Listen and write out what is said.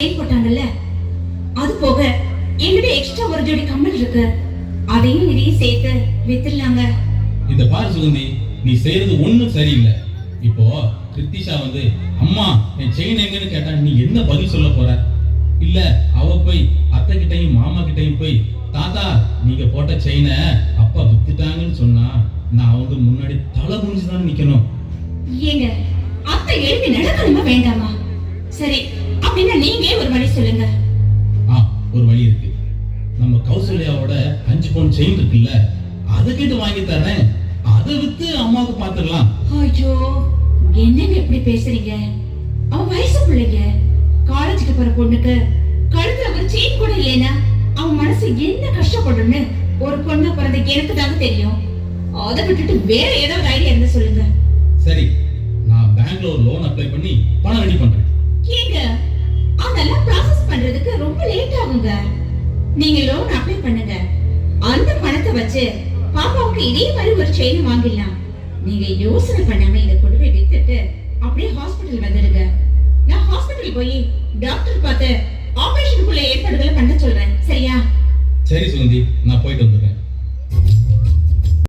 போட்டாங்கல்ல, அது போக என்கிட்ட எக்ஸ்ட்ரா ஒரு ஜோடி கம்மல் இருக்கு. அதையும் இதையும் சேர்த்து வித்துடலாங்க. இந்த பாரு சுகந்தி, நீ செய்யறது ஒண்ணும் சரியில்லை. இப்போ கிருத்திஷா வந்து அம்மா என் செயின் எங்கன்னு கேட்டா நீ என்ன பதில் சொல்ல போற? இல்ல அவ போய் அத்தை கிட்டையும் மாமா கிட்டையும் போய் தாத்தா நீங்க போட்ட செயினை அப்பா வித்துட்டாங்கன்னு சொன்னா நான் அவங்க முன்னாடி தலை குனிஞ்சுதான் நிக்கணும். ஏங்க, அத்தை எழுப்பி நடக்கணுமா வேண்டாமா? சரி, அப்படின்னா நீங்க ஒரு வழி சொல்லுங்க. ஒரு வழி இருக்கு. நம்ம கௌசல்யாவோட 5 பவுன் செயின் இருக்குல்ல, அதை கேட்டு வாங்கி தரேன். அதை வித்து அம்மாவுக்கு பாத்துடலாம். ஐயோ, என்னங்க இப்படி பேசுறீங்க? அவ வயசு பிள்ளைங்க. காலேஜுக்கு போற பொண்ணுக்கு கழுத்துல ஒரு செயின் கூட இல்லைன்னா அவன் மனசு என்ன கஷ்டப்படும்னு ஒரு பொண்ணு பிறந்த எனக்கு தாங்க தெரியும். அதை விட்டுட்டு வேற ஏதாவது ஐடியா இருந்தா சொல்லுங்க. சரி, நான் பேங்க்ல ஒரு லோன் அப்ளை பண்ணி பணம் ரெடி பண்றேன். ஏங்க, அதெல்லாம் ப்ராசஸ் பண்றதுக்கு ரொம்ப லேட் ஆகுங்க. நீங்க லோன் அப்ளை பண்ணுங்க. அந்த பணத்தை வச்சு பாப்பாவுக்கு இதே மாதிரி ஒரு செயின் வாங்கிடலாம். நீங்க யோசனை பண்ணாம இத கொண்டு போய் வித்துட்டு அப்படியே ஹாஸ்பிடல் வந்துடுங்க. நான் ஹாஸ்பிடல் போய் டாக்டர் பார்த்து ஆபரேஷனுக்குள்ள ஏற்பாடுகளை பண்ண சொல்றேன். சரியா? சரி சுகந்தி, நான் போயிட்டு வந்துடுறேன்.